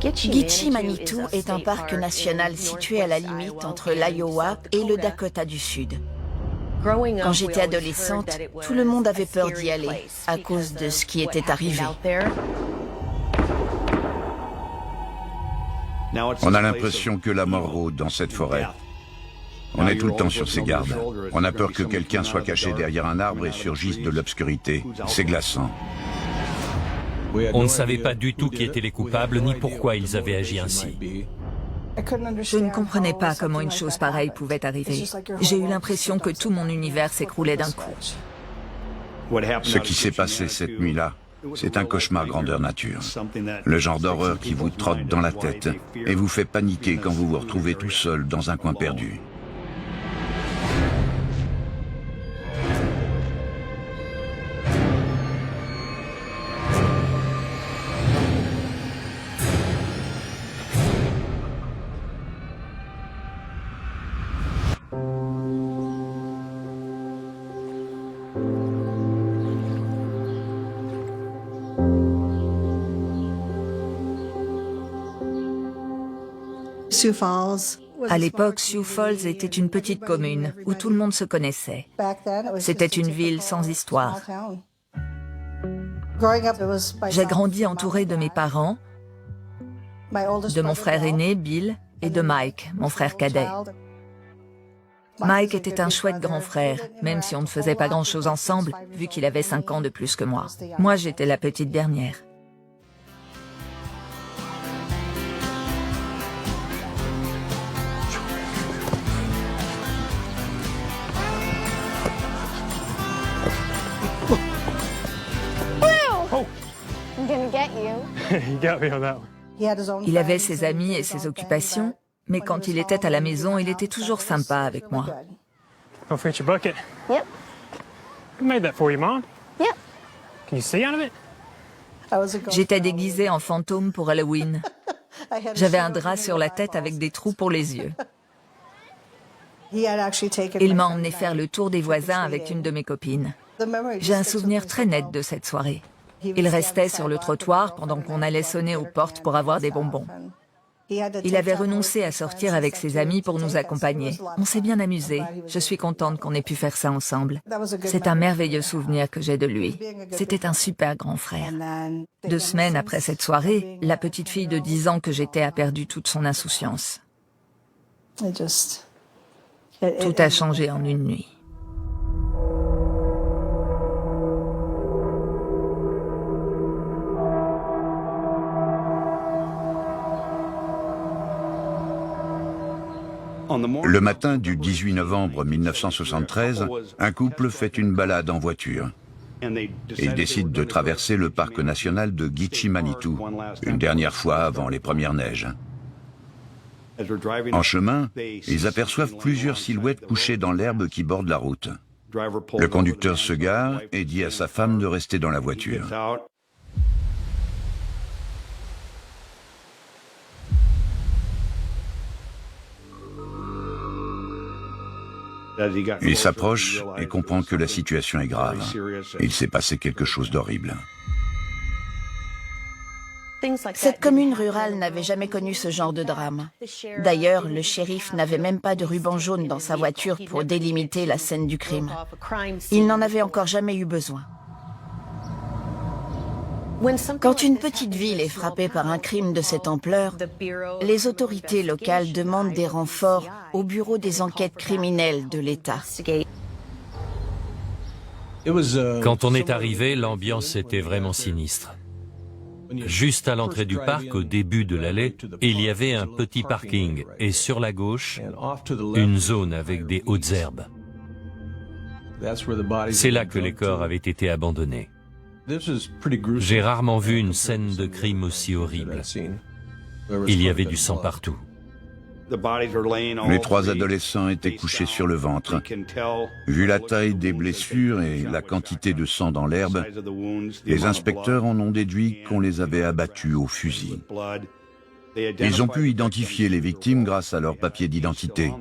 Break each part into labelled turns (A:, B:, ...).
A: Gitche Manitou est un parc national situé à la limite entre l'Iowa et le Dakota du Sud. Quand j'étais adolescente, tout le monde avait peur d'y aller à cause de ce qui était arrivé.
B: On a l'impression que la mort rôde dans cette forêt. On est tout le temps sur ses gardes. On a peur que quelqu'un soit caché derrière un arbre et surgisse de l'obscurité. C'est glaçant.
C: On ne savait pas du tout qui étaient les coupables ni pourquoi ils avaient agi ainsi.
D: Je ne comprenais pas comment une chose pareille pouvait arriver. J'ai eu l'impression que tout mon univers s'écroulait d'un coup.
B: Ce qui s'est passé cette nuit-là, c'est un cauchemar grandeur nature. Le genre d'horreur qui vous trotte dans la tête et vous fait paniquer quand vous vous retrouvez tout seul dans un coin perdu.
D: À l'époque, Sioux Falls était une petite commune où tout le monde se connaissait. C'était une ville sans histoire. J'ai grandi entourée de mes parents, de mon frère aîné, Bill, et de Mike, mon frère cadet. Mike était un chouette grand frère, même si on ne faisait pas grand-chose ensemble, vu qu'il avait 5 ans de plus que moi. Moi, j'étais la petite dernière. Il avait ses amis et ses occupations, mais quand il était à la maison, il était toujours sympa avec moi.
E: Go fetch your bucket.
F: Yep.
E: Who made that for you, Mom?
F: Yep.
E: Can you see out of it?
D: J'étais déguisée en fantôme pour Halloween. J'avais un drap sur la tête avec des trous pour les yeux. Il m'a emmené faire le tour des voisins avec une de mes copines. J'ai un souvenir très net de cette soirée. Il restait sur le trottoir pendant qu'on allait sonner aux portes pour avoir des bonbons. Il avait renoncé à sortir avec ses amis pour nous accompagner. On s'est bien amusés. Je suis contente qu'on ait pu faire ça ensemble. C'est un merveilleux souvenir que j'ai de lui. C'était un super grand frère. 2 semaines après cette soirée, la petite fille de 10 ans que j'étais a perdu toute son insouciance. Tout a changé en une nuit.
B: Le matin du 18 novembre 1973, un couple fait une balade en voiture. Ils décident de traverser le parc national de Gitche Manitou, une dernière fois avant les premières neiges. En chemin, ils aperçoivent plusieurs silhouettes couchées dans l'herbe qui borde la route. Le conducteur se gare et dit à sa femme de rester dans la voiture. Il s'approche et comprend que la situation est grave. Il s'est passé quelque chose d'horrible.
A: Cette commune rurale n'avait jamais connu ce genre de drame. D'ailleurs, le shérif n'avait même pas de ruban jaune dans sa voiture pour délimiter la scène du crime. Il n'en avait encore jamais eu besoin. Quand une petite ville est frappée par un crime de cette ampleur, les autorités locales demandent des renforts au bureau des enquêtes criminelles de l'État.
C: Quand on est arrivé, l'ambiance était vraiment sinistre. Juste à l'entrée du parc, au début de l'allée, il y avait un petit parking et sur la gauche, une zone avec des hautes herbes. C'est là que les corps avaient été abandonnés. J'ai rarement vu une scène de crime aussi horrible. Il y avait du sang partout.
B: Les 3 adolescents étaient couchés sur le ventre. Vu la taille des blessures et la quantité de sang dans l'herbe, les inspecteurs en ont déduit qu'on les avait abattus au fusil. Ils ont pu identifier les victimes grâce à leurs papiers d'identité.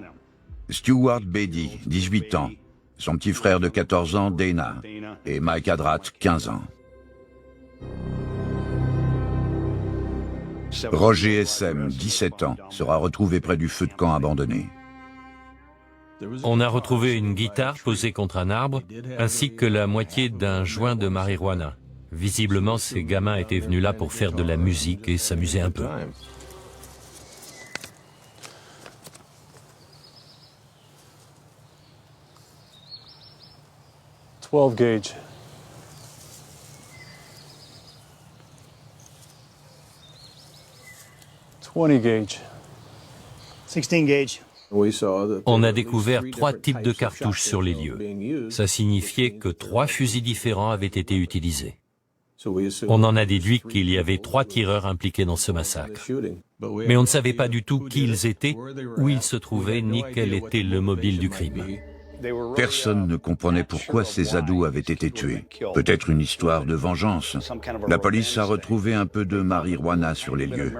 B: Stuart Beatty, 18 ans, son petit frère de 14 ans, Dana, et Mike Adrat, 15 ans. Roger SM, 17 ans, sera retrouvé près du feu de camp abandonné.
C: On a retrouvé une guitare posée contre un arbre, ainsi que la moitié d'un joint de marijuana. Visiblement, ces gamins étaient venus là pour faire de la musique et s'amuser un peu.
E: .12 gauge. .20 gauge. 16 gauge.
C: On a découvert 3 types de cartouches sur les lieux. Ça signifiait que 3 fusils différents avaient été utilisés. On en a déduit qu'il y avait 3 tireurs impliqués dans ce massacre. Mais on ne savait pas du tout qui ils étaient, où ils se trouvaient, ni quel était le mobile du crime.
B: Personne ne comprenait pourquoi ces ados avaient été tués. Peut-être une histoire de vengeance. La police a retrouvé un peu de marijuana sur les lieux.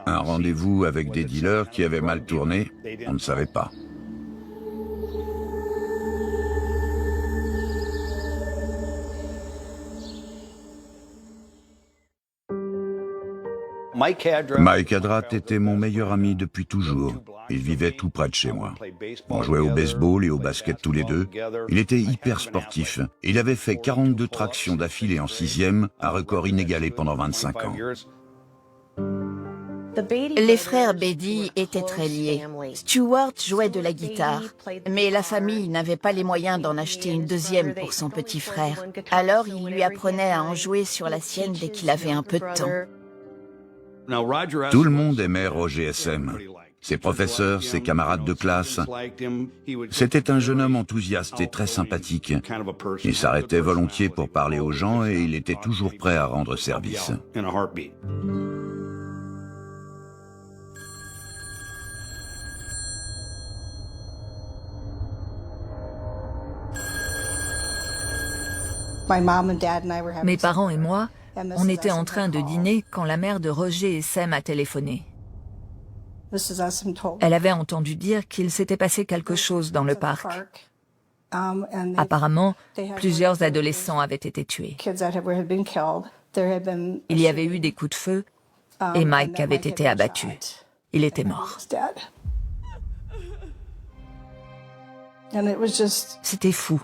B: Un rendez-vous avec des dealers qui avaient mal tourné, on ne savait pas. Mike Adrat était mon meilleur ami depuis toujours. Il vivait tout près de chez moi. On jouait au baseball et au basket tous les deux. Il était hyper sportif. Il avait fait 42 tractions d'affilée en 6e, un record inégalé pendant 25 ans.
A: Les frères Beatty étaient très liés. Stuart jouait de la guitare, mais la famille n'avait pas les moyens d'en acheter une deuxième pour son petit frère. Alors il lui apprenait à en jouer sur la sienne dès qu'il avait un peu de temps.
B: Tout le monde aimait Roger SM. Ses professeurs, ses camarades de classe. C'était un jeune homme enthousiaste et très sympathique. Il s'arrêtait volontiers pour parler aux gens et il était toujours prêt à rendre service.
D: Mes parents et moi, on était en train de dîner quand la mère de Roger SM a téléphoné. Elle avait entendu dire qu'il s'était passé quelque chose dans le parc. Apparemment, plusieurs adolescents avaient été tués. Il y avait eu des coups de feu et Mike avait été abattu. Il était mort. C'était fou.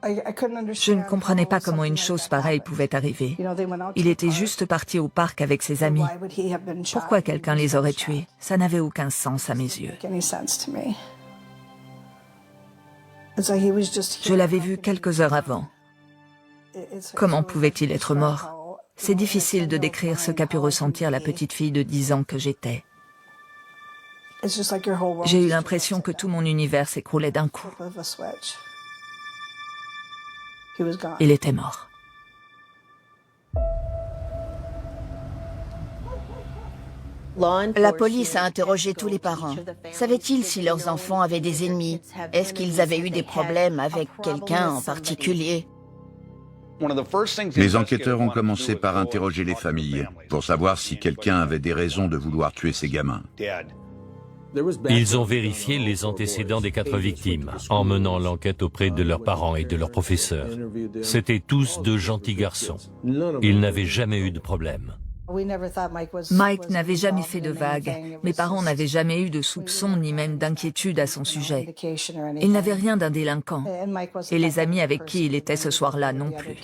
D: Je ne comprenais pas comment une chose pareille pouvait arriver. Il était juste parti au parc avec ses amis. Pourquoi quelqu'un les aurait tués? Ça n'avait aucun sens à mes yeux. Je l'avais vu quelques heures avant. Comment pouvait-il être mort? C'est difficile de décrire ce qu'a pu ressentir la petite fille de 10 ans que j'étais. J'ai eu l'impression que tout mon univers s'écroulait d'un coup. Il était mort.
A: La police a interrogé tous les parents. Savaient-ils si leurs enfants avaient des ennemis? Est-ce qu'ils avaient eu des problèmes avec quelqu'un en particulier?
B: Les enquêteurs ont commencé par interroger les familles pour savoir si quelqu'un avait des raisons de vouloir tuer ses gamins.
C: Ils ont vérifié les antécédents des 4 victimes, en menant l'enquête auprès de leurs parents et de leurs professeurs. C'étaient tous de gentils garçons. Ils n'avaient jamais eu de problème.
D: Mike n'avait jamais fait de vagues. Mes parents n'avaient jamais eu de soupçons ni même d'inquiétude à son sujet. Il n'avait rien d'un délinquant. Et les amis avec qui il était ce soir-là non plus.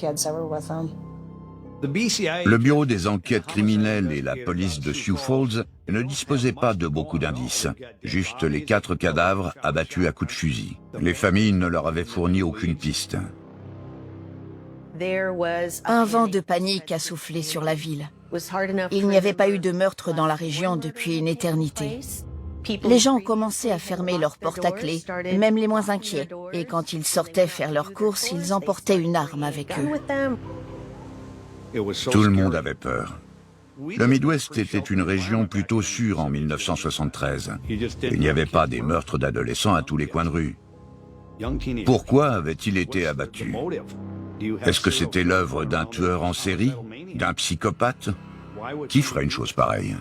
B: Le bureau des enquêtes criminelles et la police de Sioux Falls ne disposaient pas de beaucoup d'indices, juste les 4 cadavres abattus à coups de fusil. Les familles ne leur avaient fourni aucune piste.
A: Un vent de panique a soufflé sur la ville. Il n'y avait pas eu de meurtre dans la région depuis une éternité. Les gens ont commencé à fermer leurs portes à clé, même les moins inquiets. Et quand ils sortaient faire leurs courses, ils emportaient une arme avec eux.
B: Tout le monde avait peur. Le Midwest était une région plutôt sûre en 1973. Il n'y avait pas des meurtres d'adolescents à tous les coins de rue. Pourquoi avait-il été abattu? Est-ce que c'était l'œuvre d'un tueur en série? D'un psychopathe? Qui ferait une chose pareille?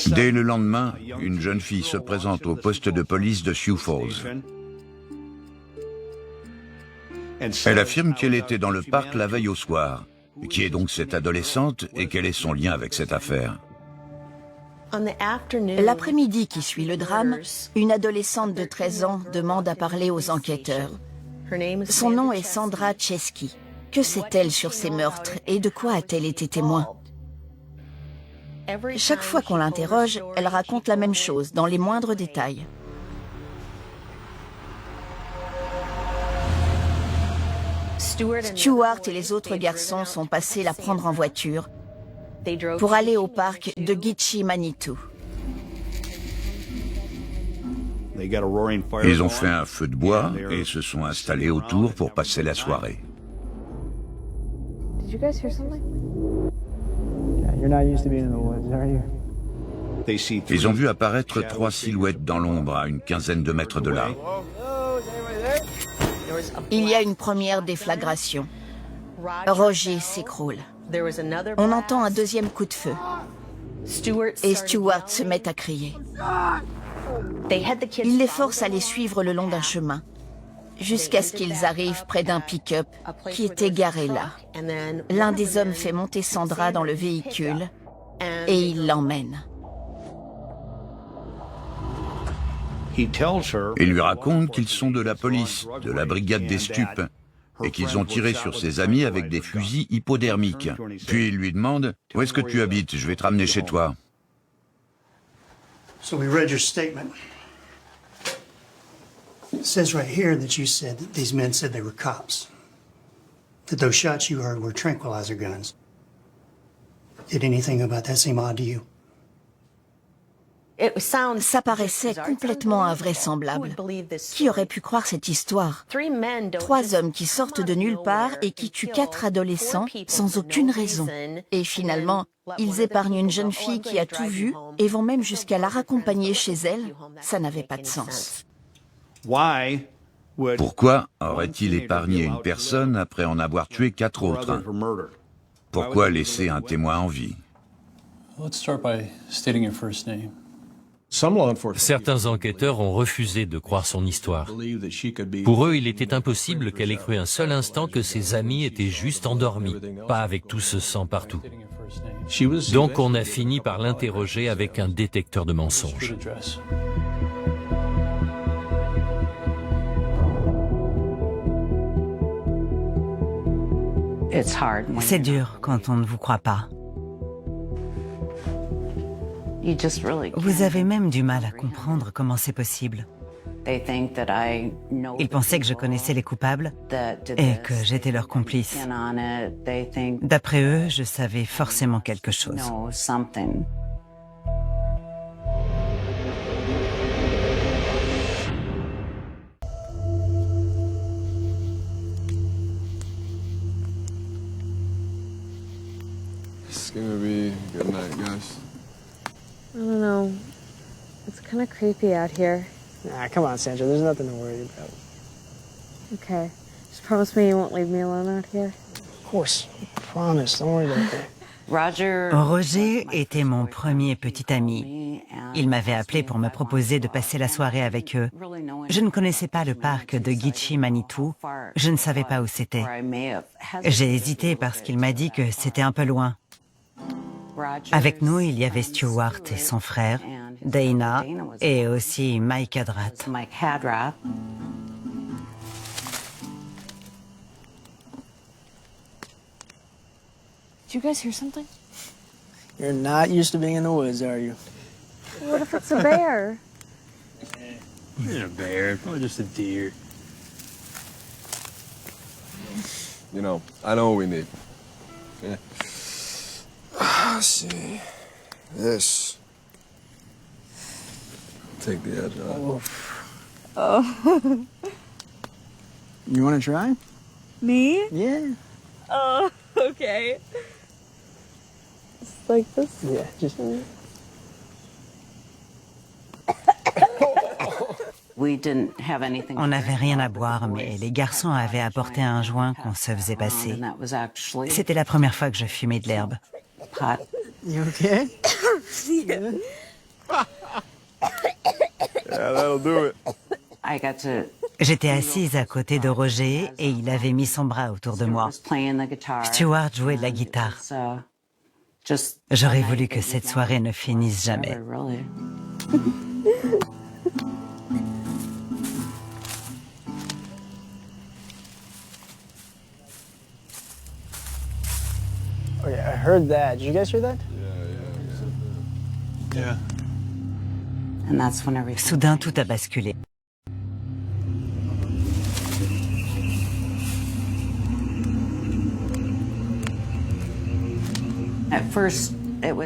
B: Dès le lendemain, une jeune fille se présente au poste de police de Sioux Falls. Elle affirme qu'elle était dans le parc la veille au soir. Qui est donc cette adolescente et quel est son lien avec cette affaire?
A: L'après-midi qui suit le drame, une adolescente de 13 ans demande à parler aux enquêteurs. Son nom est Sandra Chesky. Que sait-elle sur ces meurtres et de quoi a-t-elle été témoin? Chaque fois qu'on l'interroge, elle raconte la même chose, dans les moindres détails. Stuart et les autres garçons sont passés la prendre en voiture pour aller au parc de Gitche Manitou.
B: Ils ont fait un feu de bois et se sont installés autour pour passer la soirée.
F: Did you guys hear something?
E: Yeah, you're not used to being in the woods, are you?
B: Ils ont vu apparaître 3 silhouettes dans l'ombre à une quinzaine de mètres de là.
A: Il y a une première déflagration. Roger s'écroule. On entend un deuxième coup de feu. Et Stuart se met à crier. Il les force à les suivre le long d'un chemin, jusqu'à ce qu'ils arrivent près d'un pick-up qui était garé là. L'un des hommes fait monter Sandra dans le véhicule et il l'emmène.
B: Il lui raconte qu'ils sont de la police, de la brigade des stupes, et qu'ils ont tiré sur ses amis avec des fusils hypodermiques. Puis il lui demande « Où est-ce que tu habites? Je vais te ramener chez toi. »
G: So we read your statement. It says right here that you said that these men said they were cops. That those shots you heard were tranquilizer guns. Did anything about that seem odd to you?
A: Ça paraissait complètement invraisemblable. Qui aurait pu croire cette histoire? 3 hommes qui sortent de nulle part et qui tuent 4 adolescents sans aucune raison. Et finalement, ils épargnent une jeune fille qui a tout vu et vont même jusqu'à la raccompagner chez elle. Ça n'avait pas de sens.
B: Pourquoi aurait-il épargné une personne après en avoir tué 4 autres? Pourquoi laisser un témoin en vie?
E: Let's start by stating your first name.
C: Certains enquêteurs ont refusé de croire son histoire. Pour eux, il était impossible qu'elle ait cru un seul instant que ses amis étaient juste endormis, pas avec tout ce sang partout. Donc on a fini par l'interroger avec un détecteur de mensonges.
H: C'est dur quand on ne vous croit pas. Vous avez même du mal à comprendre comment c'est possible. Ils pensaient que je connaissais les coupables et que j'étais leur complice. D'après eux, je savais forcément quelque chose.
I: It's gonna be a good night, guys.
F: I don't know. It's kind of creepy out here.
E: Nah, come on, Sandra. There's nothing to worry about.
F: Okay. Just promise me you won't leave me alone out here.
E: Of course. Promise. Don't worry about that.
H: Roger était mon premier petit ami. Il m'avait appelé pour me proposer de passer la soirée avec eux. Je ne connaissais pas le parc de Gitche Manitou. Je ne savais pas où c'était. J'ai hésité parce qu'il m'a dit que c'était un peu loin. Avec nous, il y avait Stuart et son frère, Dana, et aussi Mike Hadrath.
F: Did you guys hear something?
E: You're not used to being in the woods, are you?
F: What if it's a bear?
E: You're a bear. Probably just a deer.
I: You know, I know what we need. Yeah. Let's see. This. Take the edge off.
F: Oh.
E: You want to try?
F: Me?
E: Yeah.
F: Oh, okay. Just like this?
E: Yeah, just...
H: On n'avait rien à boire, mais les garçons avaient apporté un joint qu'on se faisait passer. C'était la première fois que je fumais de l'herbe.
E: You okay?
F: Yeah.
I: Yeah, that'll do it.
H: J'étais assise à côté de Roger et il avait mis son bras autour de moi. Stuart jouait de la guitare. J'aurais voulu que cette soirée ne finisse jamais.
E: Oh yeah, I heard that. Did you guys hear that?
I: Yeah.
H: Soudain, tout a basculé.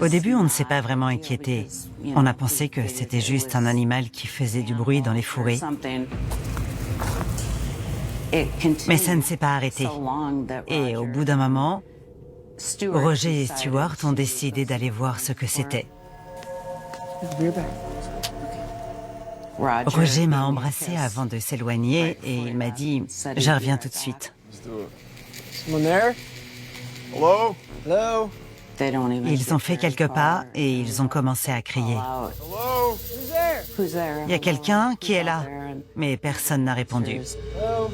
H: Au début, on ne s'est pas vraiment inquiété. On a pensé que c'était juste un animal qui faisait du bruit dans les fourrés. Mais ça ne s'est pas arrêté. Et au bout d'un moment, Roger et Stuart ont décidé d'aller voir ce que c'était. Roger m'a embrassé avant de s'éloigner et il m'a dit « Je reviens tout de suite ».
E: Someone there?
I: Hello?
E: Hello?
H: Ils ont fait quelques pas et ils ont commencé à crier.
I: Hello?
E: Who's there?
H: Il y a quelqu'un qui est là, mais personne n'a répondu.
E: Hello?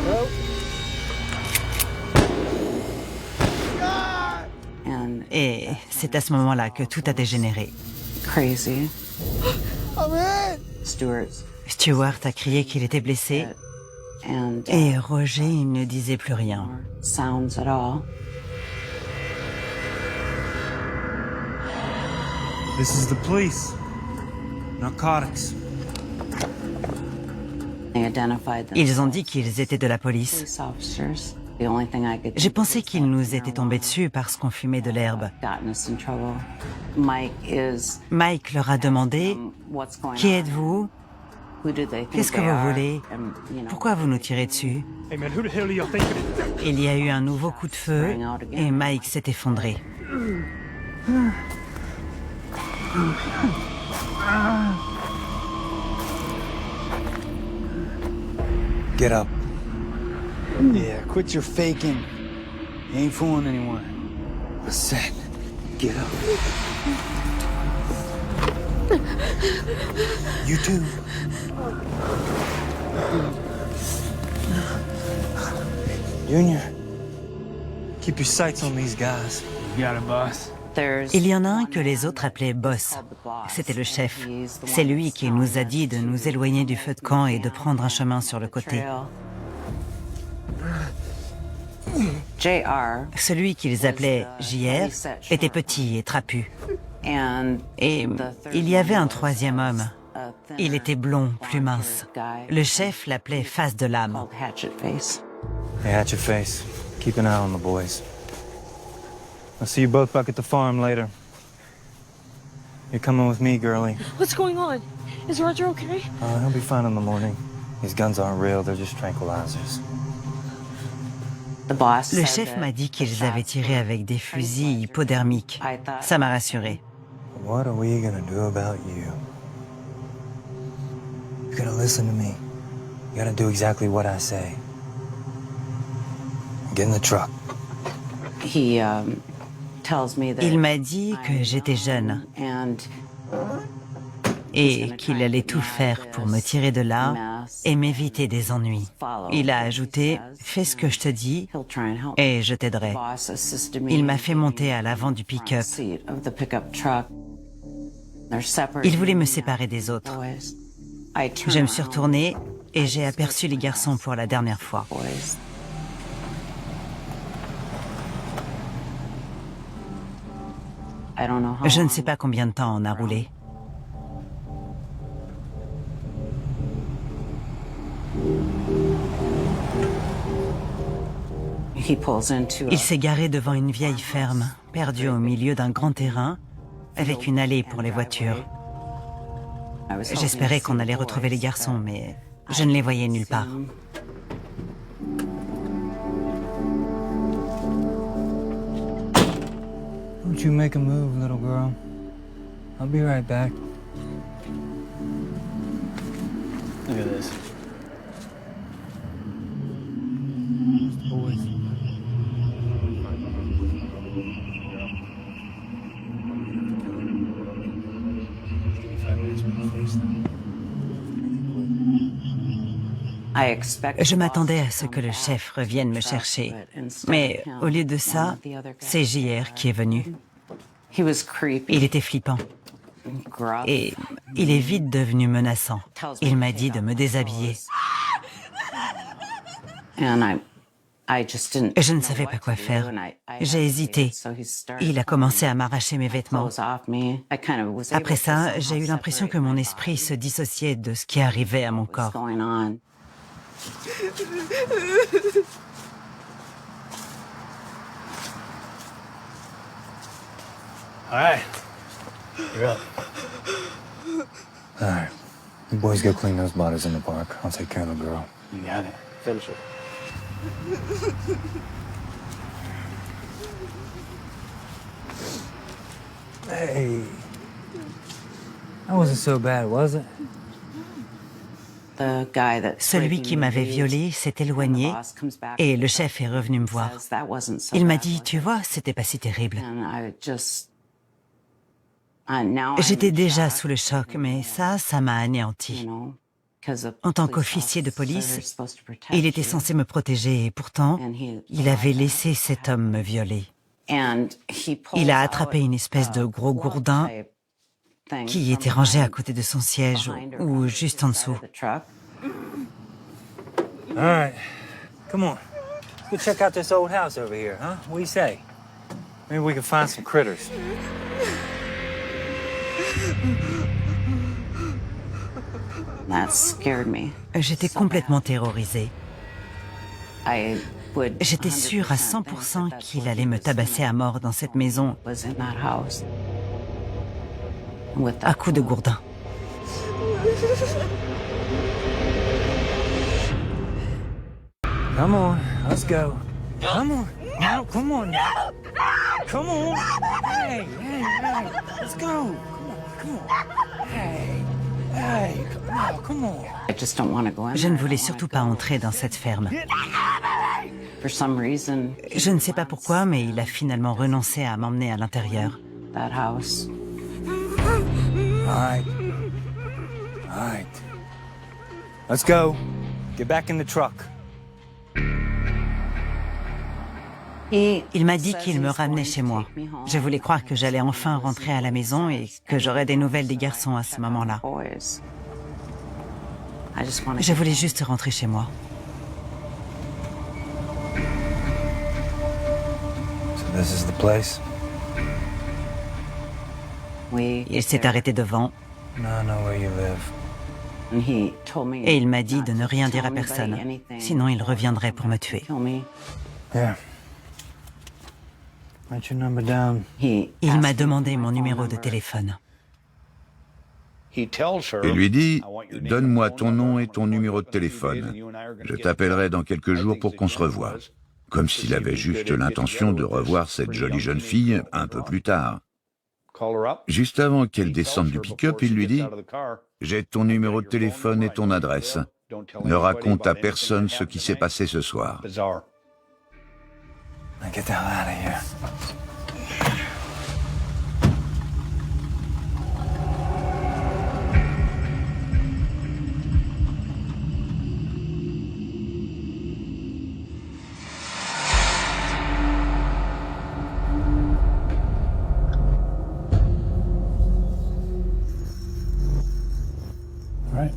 E: Hello?
H: Et c'est à ce moment-là que tout a dégénéré. Stuart a crié qu'il était blessé et Roger ne disait plus rien.
J: This is the police. Narcotics.
H: Ils ont dit qu'ils étaient de la police. J'ai pensé qu'ils nous étaient tombés dessus parce qu'on fumait de l'herbe. Mike leur a demandé « Qui êtes-vous ? Qu'est-ce que vous voulez ? Pourquoi vous nous tirez dessus ?»
J: Hey man, who the hell do y'all think it is?
H: Il y a eu un nouveau coup de feu et Mike s'est effondré.
J: Get up. Yeah, quit your faking. You ain't fooling anyone. I said, get up. You too. Junior, keep your sights on these guys. You got it, boss.
H: Il y en a un que les autres appelaient Boss. C'était le chef. C'est lui qui nous a dit de nous éloigner du feu de camp et de prendre un chemin sur le côté. Celui qu'ils appelaient JR était petit et trapu. Et il y avait un troisième homme. Il était blond, plus mince. Le chef l'appelait Face de l'âme.
J: Hey, Hatchet Face. Keep an eye on the boys. I'll see you both back at the farm later. You're coming with me, girlie.
F: What's going on? Is Roger okay?
J: He'll be fine in the morning. These guns aren't real, they're just tranquilizers.
H: Le chef m'a dit qu'ils avaient tiré avec des fusils hypodermiques. Ça m'a rassuré.
J: What are we gonna do about you? You gotta listen to me. You gotta do exactly what I say. Get in the truck.
H: Il m'a dit que j'étais jeune et qu'il allait tout faire pour me tirer de là et m'éviter des ennuis. Il a ajouté « Fais ce que je te dis et je t'aiderai ». Il m'a fait monter à l'avant du pick-up. Il voulait me séparer des autres. Je me suis retournée et j'ai aperçu les garçons pour la dernière fois. Je ne sais pas combien de temps on a roulé. Il s'est garé devant une vieille ferme, perdue au milieu d'un grand terrain, avec une allée pour les voitures. J'espérais qu'on allait retrouver les garçons, mais je ne les voyais nulle part.
J: Don't you make a move, little girl. I'll be right back. Look at this. Boys.
H: Je m'attendais à ce que le chef revienne me chercher, mais au lieu de ça, c'est JR qui est venu. Il était flippant. Et il est vite devenu menaçant. Il m'a dit de me déshabiller. Je ne savais pas quoi faire. J'ai hésité. Il a commencé à m'arracher mes vêtements. Après ça, j'ai eu l'impression que mon esprit se dissociait de ce qui arrivait à mon corps.
J: All right. You're up. All right. You boys go clean those bodies in the park. I'll take care of the girl.
E: You got it. Finish it.
J: Hey. That wasn't so bad, was it?
H: Celui qui m'avait violée s'est éloigné et le chef est revenu me voir. Il m'a dit, tu vois, c'était pas si terrible. J'étais déjà sous le choc, mais ça m'a anéanti. En tant qu'officier de police, il était censé me protéger et pourtant, il avait laissé cet homme me violer. Il a attrapé une espèce de gros gourdin qui était rangé à côté de son siège ou juste en dessous.
J: All right. Come on. Let's go check out this old house over here, huh? What do you say? Maybe we can find some critters.
H: J'étais complètement terrorisée. J'étais sûre à 100% qu'il allait me tabasser à mort dans cette maison à coups de gourdin.
J: Come on, let's go. Come on, now, come on now. Come on. Hey, let's go. Come on. Hey, come on.
H: Je ne voulais surtout pas entrer dans cette ferme. Je ne sais pas pourquoi, mais il a finalement renoncé à m'emmener à l'intérieur.
J: All right. Let's go. Get back in the truck.
H: Il m'a dit qu'il me ramenait chez moi. Je voulais croire que j'allais enfin rentrer à la maison et que j'aurais des nouvelles des garçons à ce moment-là. Je voulais juste rentrer chez moi.
J: So this is the place?
H: Il s'est arrêté devant.
J: Now I know where you live.
H: Et il m'a dit de ne rien dire à personne, sinon il reviendrait pour me tuer.
J: Yeah. Write your number down.
H: Il m'a demandé mon numéro de téléphone.
B: Il lui dit « Donne-moi ton nom et ton numéro de téléphone. Je t'appellerai dans quelques jours pour qu'on se revoie. » Comme s'il avait juste l'intention de revoir cette jolie jeune fille un peu plus tard. Juste avant qu'elle descende du pick-up, il lui dit « J'ai ton numéro de téléphone et ton adresse. Ne raconte à personne ce qui s'est passé ce soir. »
J: Now get the hell out of here.
E: All right.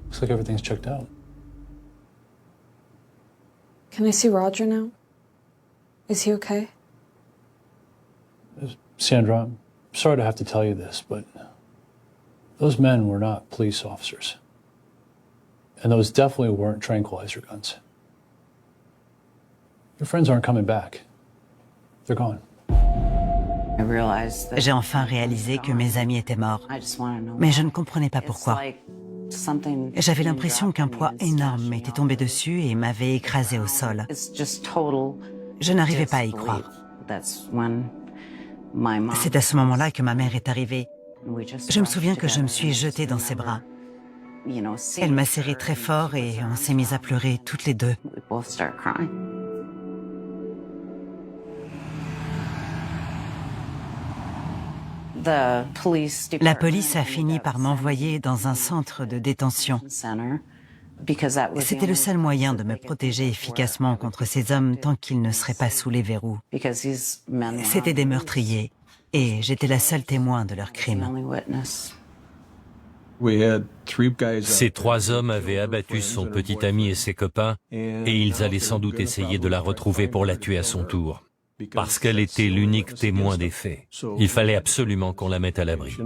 E: Looks like everything's checked out.
F: Can I see Roger now? Is he okay?
E: Sandra, I'm sorry to have to tell you this, but those men were not police officers. And those definitely weren't tranquilizer guns. Your friends aren't coming back. They're gone.
H: J'ai enfin réalisé que mes amis étaient morts, mais je ne comprenais pas pourquoi. J'avais l'impression qu'un poids énorme m'était tombé dessus et m'avait écrasé au sol. Je n'arrivais pas à y croire. C'est à ce moment-là que ma mère est arrivée. Je me souviens que je me suis jetée dans ses bras. Elle m'a serré très fort et on s'est mis à pleurer toutes les deux. La police a fini par m'envoyer dans un centre de détention. C'était le seul moyen de me protéger efficacement contre ces hommes tant qu'ils ne seraient pas sous les verrous. C'étaient des meurtriers et j'étais la seule témoin de leurs crimes.
C: Ces 3 hommes avaient abattu son petit ami et ses copains et ils allaient sans doute essayer de la retrouver pour la tuer à son tour. Parce qu'elle était l'unique témoin des faits. Il fallait absolument qu'on la mette à l'abri.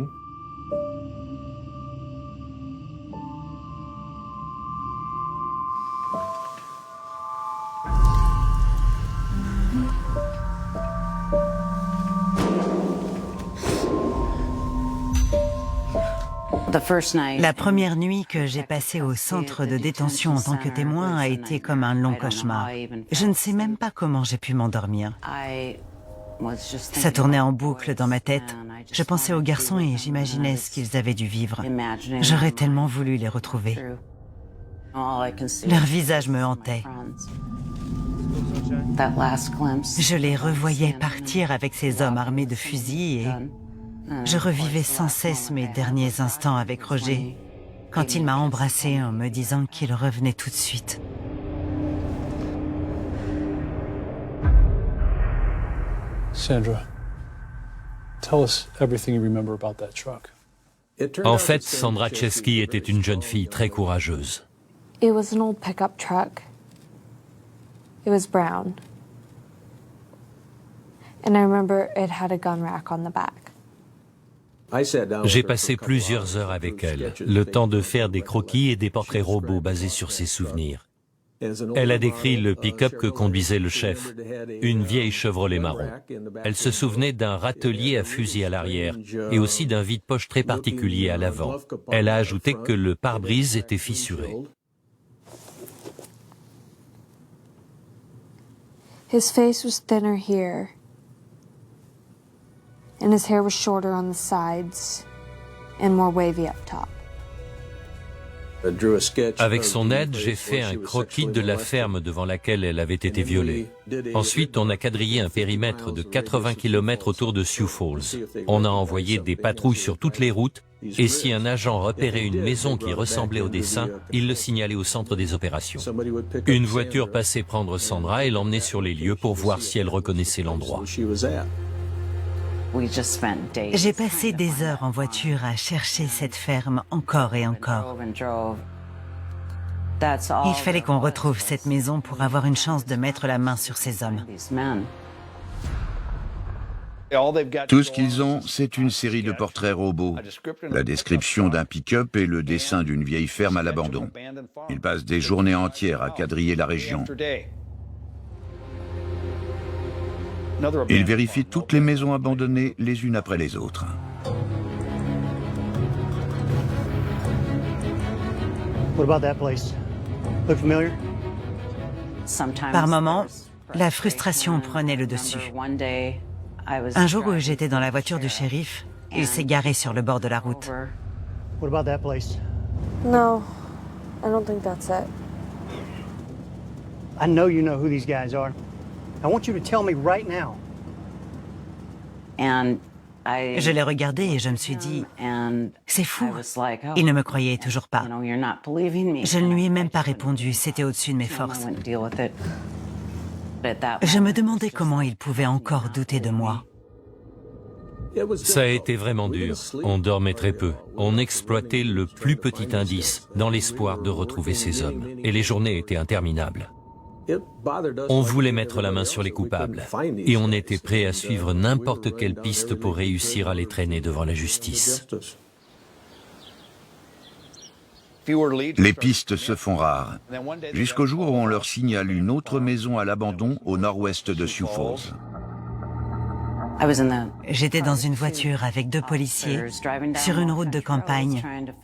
H: La première nuit que j'ai passée au centre de détention en tant que témoin a été comme un long cauchemar. Je ne sais même pas comment j'ai pu m'endormir. Ça tournait en boucle dans ma tête. Je pensais aux garçons et j'imaginais ce qu'ils avaient dû vivre. J'aurais tellement voulu les retrouver. Leur visage me hantait. Je les revoyais partir avec ces hommes armés de fusils et je revivais sans cesse mes derniers instants avec Roger, quand il m'a embrassée en me disant qu'il revenait tout de suite.
E: Sandra, tell us everything you remember about that truck.
C: En fait, Sandra Chesky était une jeune fille très courageuse.
F: It was an old pickup truck. It was brown. And I remember it had a gun rack on the back.
C: J'ai passé plusieurs heures avec elle, le temps de faire des croquis et des portraits robots basés sur ses souvenirs. Elle a décrit le pick-up que conduisait le chef, une vieille Chevrolet marron. Elle se souvenait d'un râtelier à fusil à l'arrière et aussi d'un vide-poche très particulier à l'avant. Elle a ajouté que le pare-brise était fissuré.
F: His face was thinner here. And his hair was shorter on the sides and more wavy up top.
C: Avec son aide, j'ai fait un croquis de la ferme devant laquelle elle avait été violée. Ensuite, on a quadrillé un périmètre de 80 km autour de Sioux Falls. On a envoyé des patrouilles sur toutes les routes et si un agent repérait une maison qui ressemblait au dessin, il le signalait au centre des opérations. Une voiture passait prendre Sandra et l'emmenait sur les lieux pour voir si elle reconnaissait l'endroit.
H: J'ai passé des heures en voiture à chercher cette ferme encore et encore. Il fallait qu'on retrouve cette maison pour avoir une chance de mettre la main sur ces hommes.
B: Tout ce qu'ils ont, c'est une série de portraits robots, la description d'un pick-up et le dessin d'une vieille ferme à l'abandon. Ils passent des journées entières à quadriller la région. Ils vérifient toutes les maisons abandonnées les unes après les autres.
H: Par moments, la frustration prenait le dessus. Un jour où j'étais dans la voiture du shérif, il s'est garé sur le bord de la route.
F: No, I don't think that's it.
G: I know you know who these guys are. I want you to tell me right now.
H: Je l'ai regardé et je me suis dit, c'est fou, il ne me croyait toujours pas. Je ne lui ai même pas répondu, c'était au-dessus de mes forces. Je me demandais comment il pouvait encore douter de moi.
C: Ça a été vraiment dur. On dormait très peu. On exploitait le plus petit indice dans l'espoir de retrouver ces hommes. Et les journées étaient interminables. On voulait mettre la main sur les coupables et on était prêt à suivre n'importe quelle piste pour réussir à les traîner devant la justice.
B: Les pistes se font rares, jusqu'au jour où on leur signale une autre maison à l'abandon au nord-ouest de Sioux Falls.
H: J'étais dans une voiture avec 2 policiers sur une route de campagne,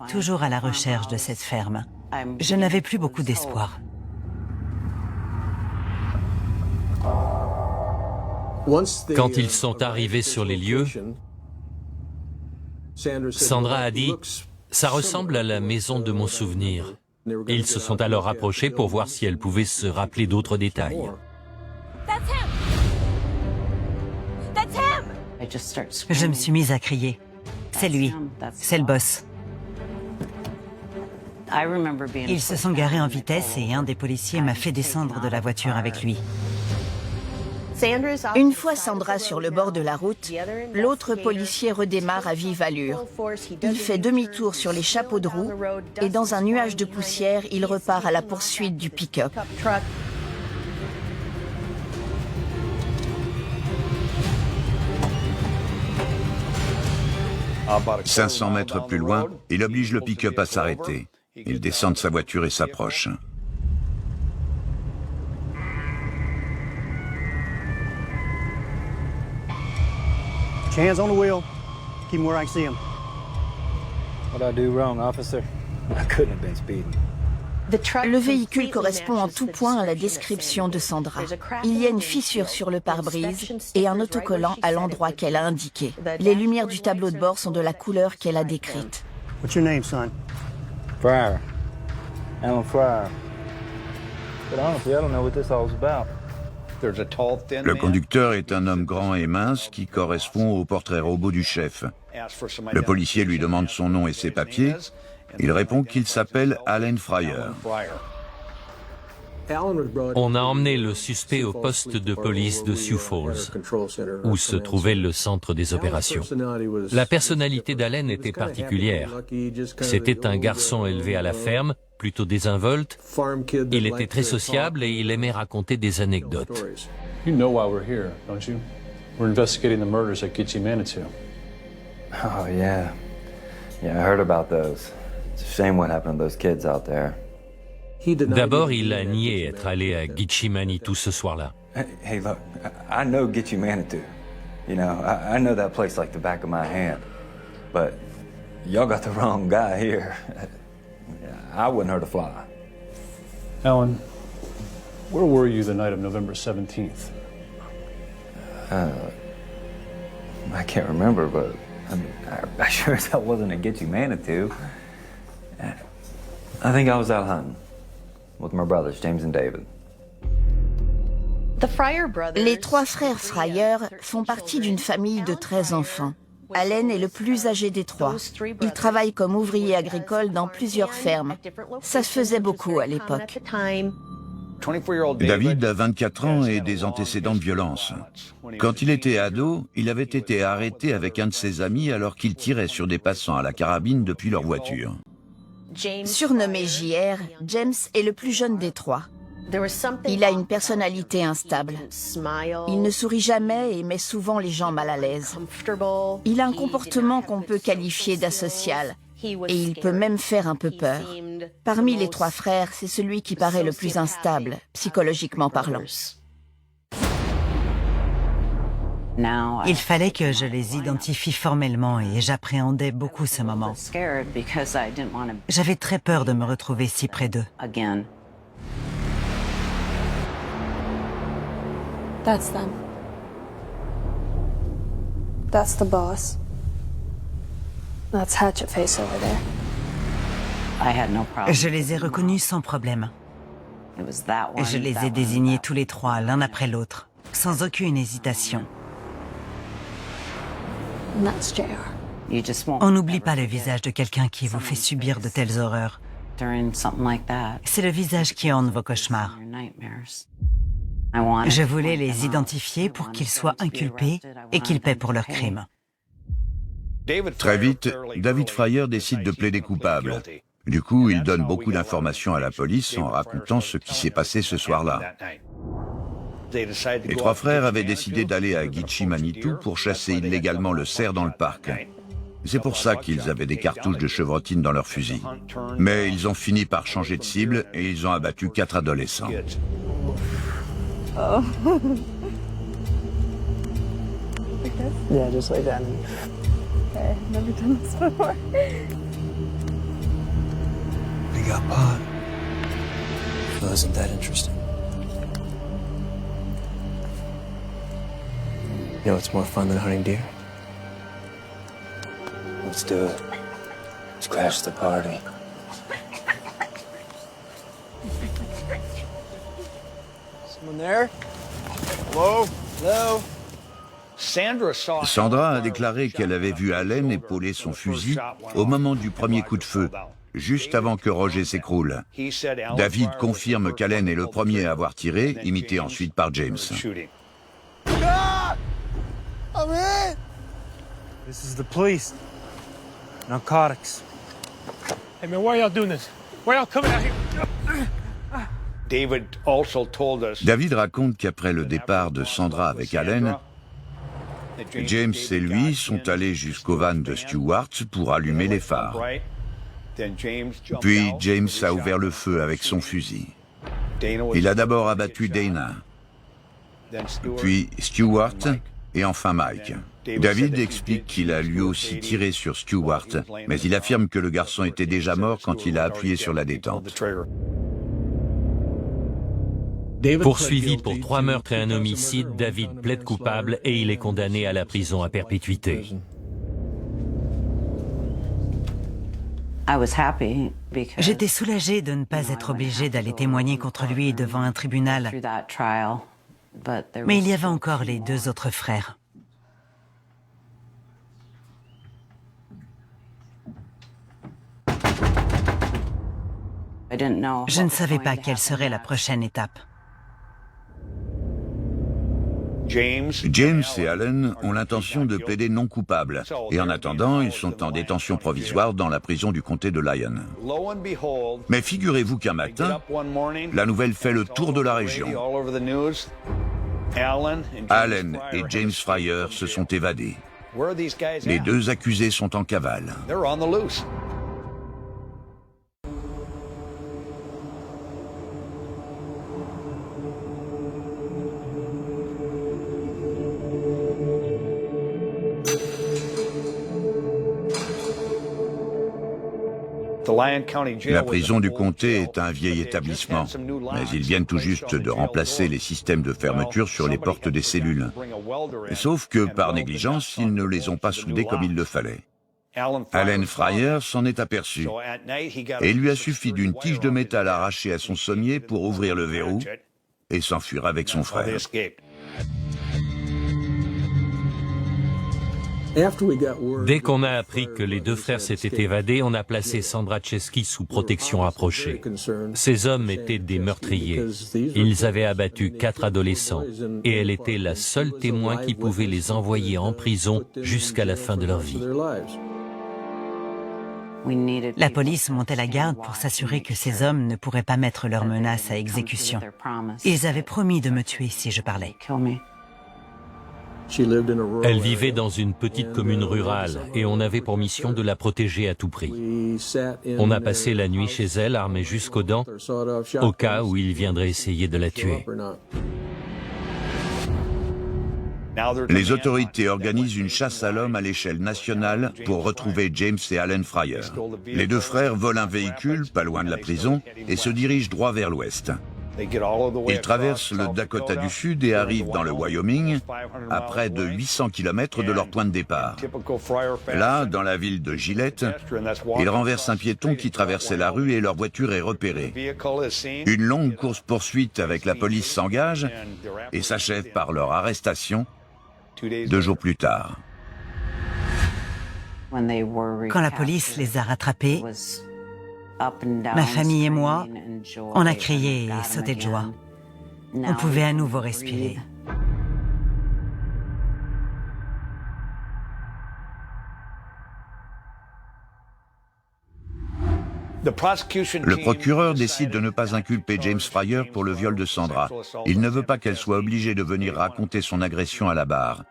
H: toujours à la recherche de cette ferme. Je n'avais plus beaucoup d'espoir.
C: Quand ils sont arrivés sur les lieux, Sandra a dit « Ça ressemble à la maison de mon souvenir ». Ils se sont alors approchés pour voir si elle pouvait se rappeler d'autres détails.
H: Je me suis mise à crier. C'est lui, c'est le boss. Ils se sont garés en vitesse et un des policiers m'a fait descendre de la voiture avec lui.
A: Une fois Sandra sur le bord de la route, l'autre policier redémarre à vive allure. Il fait demi-tour sur les chapeaux de roue et dans un nuage de poussière, il repart à la poursuite du pick-up.
B: 500 mètres plus loin, il oblige le pick-up à s'arrêter. Il descend de sa voiture et s'approche.
G: Hands on the wheel. Keep him where I can see him.
J: What'd I do wrong, officer? I couldn't have been speeding.
A: Le véhicule correspond en tout point à la description de Sandra. Il y a une fissure sur le pare-brise et un autocollant à l'endroit qu'elle a indiqué. Les lumières du tableau de bord sont de la couleur qu'elle a décrite.
G: What's your name, son?
J: Fryer. Alan Fryer. But honestly, I don't know what this all's about.
B: Le conducteur est un homme grand et mince qui correspond au portrait robot du chef. Le policier lui demande son nom et ses papiers. Il répond qu'il s'appelle Alan Fryer.
C: On a emmené le suspect au poste de police de Sioux Falls, où se trouvait le centre des opérations. La personnalité d'Allen était particulière. C'était un garçon élevé à la ferme, plutôt désinvolte. Il était très sociable et il aimait raconter des anecdotes.
E: You know why we're here, don't you? We're investigating the murders at Gitche Manitou.
K: Oh, yeah. Yeah, I heard about those. It's a shame what happened to those kids out there.
C: D'abord, il a nié être allé à Gitche Manitou ce soir-là.
K: Hey, look, I know Gitche Manitou. You know, I know that place like the back of my hand. But y'all got the wrong guy here. I wouldn't hurt a fly.
E: Alan, where were you the night of November 17th?
K: I can't remember, but I sure as hell wasn't at Gitche Manitou. I think I was out hunting with my brothers, James and David.
A: Les trois frères Fryer font partie d'une famille de 13 enfants. Allen est le plus âgé des trois. Il travaille comme ouvrier agricole dans plusieurs fermes. Ça se faisait beaucoup à l'époque.
B: David a 24 ans et des antécédents de violence. Quand il était ado, il avait été arrêté avec un de ses amis alors qu'il tirait sur des passants à la carabine depuis leur voiture.
A: Surnommé JR, James est le plus jeune des trois. Il a une personnalité instable. Il ne sourit jamais et met souvent les gens mal à l'aise. Il a un comportement qu'on peut qualifier d'asocial et il peut même faire un peu peur. Parmi les trois frères, c'est celui qui paraît le plus instable, psychologiquement parlant.
H: Il fallait que je les identifie formellement et j'appréhendais beaucoup ce moment. J'avais très peur de me retrouver si près d'eux.
F: That's them. That's the boss. That's Hatchet Face over there.
H: Je les ai reconnus sans problème. Je les ai désignés tous les trois, l'un après l'autre, sans aucune hésitation.
F: And that's JR.
H: On n'oublie pas le visage de quelqu'un qui vous fait subir de telles horreurs. C'est le visage qui hante vos cauchemars. Je voulais les identifier pour qu'ils soient inculpés et qu'ils paient pour leurs crimes.
B: Très vite, David Fryer décide de plaider coupable. Du coup, il donne beaucoup d'informations à la police en racontant ce qui s'est passé ce soir-là. Les trois frères avaient décidé d'aller à Gitche Manitou pour chasser illégalement le cerf dans le parc. C'est pour ça qu'ils avaient des cartouches de chevrotine dans leurs fusils. Mais ils ont fini par changer de cible et ils ont abattu 4 adolescents.
F: Oh.
J: Yeah, just lay down.
F: Okay, never done this before.
J: We got pot. Wasn't that interesting? You know what's more fun than hunting deer? Let's do it. Let's crash the party. Someone there?
I: Hello?
J: Hello?
B: Sandra a déclaré qu'elle avait vu Allen épauler son fusil au moment du premier coup de feu juste avant que Roger s'écroule. David confirme qu'Allen est le premier à avoir tiré, imité ensuite par James.
J: This is the police. Narcotics. Hey man, why are y'all doing this? Why are y'all coming out here?
B: David raconte qu'après le départ de Sandra avec Allen, James et lui sont allés jusqu'au van de Stewart pour allumer les phares. Puis James a ouvert le feu avec son fusil. Il a d'abord abattu Dana, puis Stewart et enfin Mike. David explique qu'il a lui aussi tiré sur Stewart, mais il affirme que le garçon était déjà mort quand il a appuyé sur la détente.
C: Poursuivi pour 3 meurtres et un homicide, David plaide coupable et il est condamné à la prison à perpétuité.
H: J'étais soulagée de ne pas être obligée d'aller témoigner contre lui devant un tribunal. Mais il y avait encore les 2 autres frères. Je ne savais pas quelle serait la prochaine étape.
B: James et Allen ont l'intention de plaider non coupable. Et en attendant, ils sont en détention provisoire dans la prison du comté de Lyon. Mais figurez-vous qu'un matin, la nouvelle fait le tour de la région. Allen et James Fryer se sont évadés. Les 2 accusés sont en cavale. La prison du comté est un vieil établissement, mais ils viennent tout juste de remplacer les systèmes de fermeture sur les portes des cellules. Sauf que, par négligence, ils ne les ont pas soudés comme il le fallait. Allen Fryer s'en est aperçu, et il lui a suffi d'une tige de métal arrachée à son sommier pour ouvrir le verrou et s'enfuir avec son frère.
C: Dès qu'on a appris que les 2 frères s'étaient évadés, on a placé Sandra Chesky sous protection rapprochée. Ces hommes étaient des meurtriers. Ils avaient abattu 4 adolescents et elle était la seule témoin qui pouvait les envoyer en prison jusqu'à la fin de leur vie.
H: La police montait la garde pour s'assurer que ces hommes ne pourraient pas mettre leurs menaces à exécution. Ils avaient promis de me tuer si je parlais.
C: Elle vivait dans une petite commune rurale et on avait pour mission de la protéger à tout prix. On a passé la nuit chez elle, armés jusqu'aux dents, au cas où il viendrait essayer de la tuer.
B: Les autorités organisent une chasse à l'homme à l'échelle nationale pour retrouver James et Allen Fryer. Les 2 frères volent un véhicule, pas loin de la prison, et se dirigent droit vers l'ouest. Ils traversent le Dakota du Sud et arrivent dans le Wyoming, à près de 800 km de leur point de départ. Là, dans la ville de Gillette, ils renversent un piéton qui traversait la rue et leur voiture est repérée. Une longue course-poursuite avec la police s'engage et s'achève par leur arrestation 2 jours plus tard.
H: Quand la police les a rattrapés, ma famille et moi, on a crié et sauté de joie. On pouvait à nouveau respirer.
B: Le procureur décide de ne pas inculper James Fryer pour le viol de Sandra. Il ne veut pas qu'elle soit obligée de venir raconter son agression à la barre.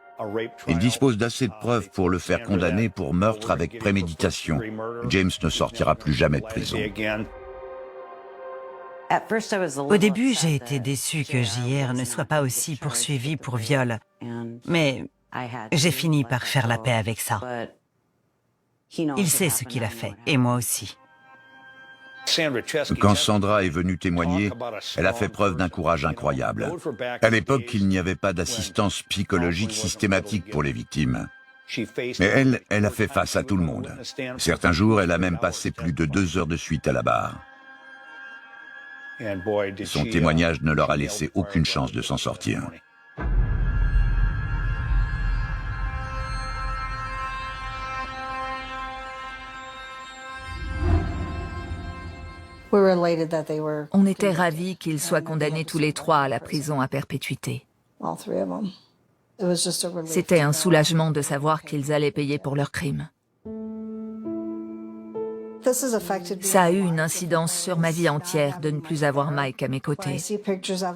B: Il dispose d'assez de preuves pour le faire condamner pour meurtre avec préméditation. James ne sortira plus jamais de prison.
H: Au début, j'ai été déçue que JR ne soit pas aussi poursuivi pour viol. Mais j'ai fini par faire la paix avec ça. Il sait ce qu'il a fait, et moi aussi.
B: Quand Sandra est venue témoigner, elle a fait preuve d'un courage incroyable. À l'époque, il n'y avait pas d'assistance psychologique systématique pour les victimes. Mais elle a fait face à tout le monde. Certains jours, elle a même passé plus de 2 heures de suite à la barre. Son témoignage ne leur a laissé aucune chance de s'en sortir.
D: On était ravis qu'ils soient condamnés tous les trois à la prison à perpétuité. C'était un soulagement de savoir qu'ils allaient payer pour leurs crimes. Ça a eu une incidence sur ma vie entière de ne plus avoir Mike à mes côtés.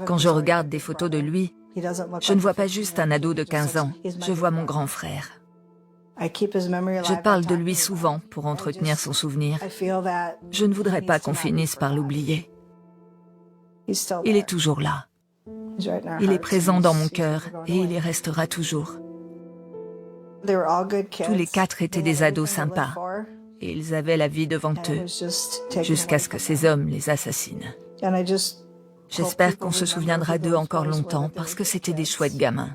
D: Quand je regarde des photos de lui, je ne vois pas juste un ado de 15 ans, je vois mon grand frère. Je parle de lui souvent pour entretenir son souvenir. Je ne voudrais pas qu'on finisse par l'oublier. Il est toujours là. Il est présent dans mon cœur et il y restera toujours. Tous les quatre étaient des ados sympas et ils avaient la vie devant eux jusqu'à ce que ces hommes les assassinent. J'espère qu'on se souviendra d'eux encore longtemps parce que c'était des chouettes gamins.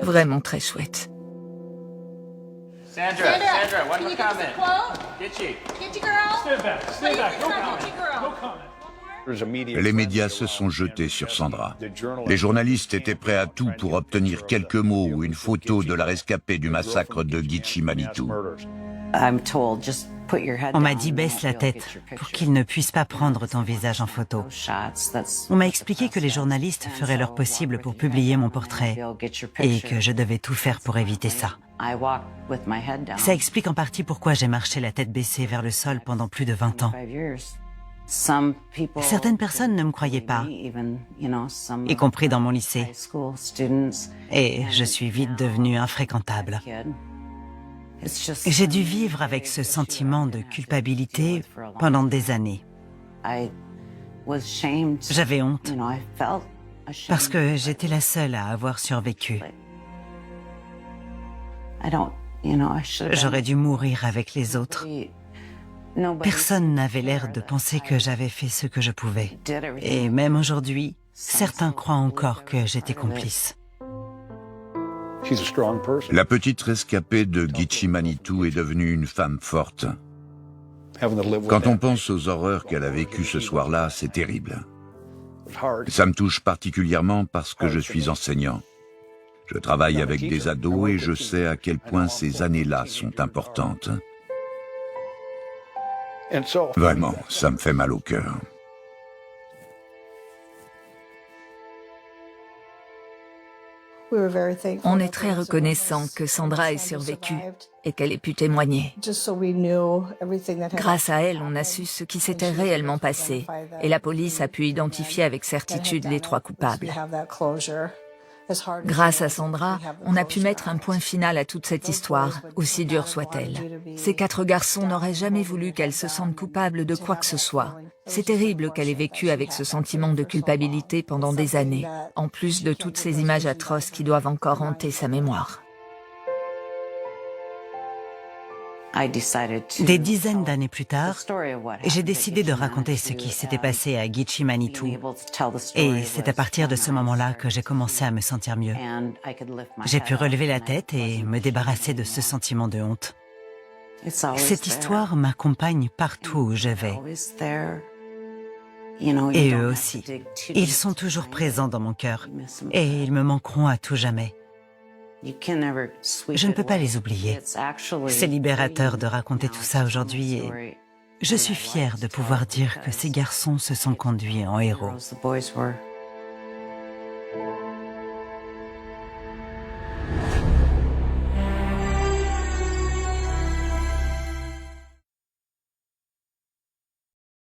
D: Vraiment très chouettes.
J: Sandra, one more comment. Gitchy. Gitchy girl. Stay back. No comment.
B: Les médias se sont jetés sur Sandra. Les journalistes étaient prêts à tout pour obtenir quelques mots ou une photo de la rescapée du massacre de Gitchy Manitou.
H: On m'a dit baisse la tête pour qu'ils ne puissent pas prendre ton visage en photo. On m'a expliqué que les journalistes feraient leur possible pour publier mon portrait et que je devais tout faire pour éviter ça. Ça explique en partie pourquoi j'ai marché la tête baissée vers le sol pendant plus de 20 ans. Certaines personnes ne me croyaient pas, y compris dans mon lycée. Et je suis vite devenue infréquentable. J'ai dû vivre avec ce sentiment de culpabilité pendant des années. J'avais honte parce que j'étais la seule à avoir survécu. J'aurais dû mourir avec les autres. Personne n'avait l'air de penser que j'avais fait ce que je pouvais. Et même aujourd'hui, certains croient encore que j'étais complice.
B: La petite rescapée de Gitchy Manitou est devenue une femme forte. Quand on pense aux horreurs qu'elle a vécues ce soir-là, c'est terrible. Ça me touche particulièrement parce que je suis enseignant. Je travaille avec des ados et je sais à quel point ces années-là sont importantes. Vraiment, ça me fait mal au cœur.
D: On est très reconnaissant que Sandra ait survécu et qu'elle ait pu témoigner. Grâce à elle, on a su ce qui s'était réellement passé et la police a pu identifier avec certitude les trois coupables. Grâce à Sandra, on a pu mettre un point final à toute cette histoire, aussi dure soit-elle. Ces quatre garçons n'auraient jamais voulu qu'elle se sente coupable de quoi que ce soit. C'est terrible qu'elle ait vécu avec ce sentiment de culpabilité pendant des années, en plus de toutes ces images atroces qui doivent encore hanter sa mémoire.
H: Des dizaines d'années plus tard, j'ai décidé de raconter ce qui s'était passé à Gitchy Manitou. Et c'est à partir de ce moment-là que j'ai commencé à me sentir mieux. J'ai pu relever la tête et me débarrasser de ce sentiment de honte. Cette histoire m'accompagne partout où je vais. Et eux aussi. Ils sont toujours présents dans mon cœur. Et ils me manqueront à tout jamais. Je ne peux pas les oublier. C'est libérateur de raconter tout ça aujourd'hui et je suis fière de pouvoir dire que ces garçons se sont conduits en héros.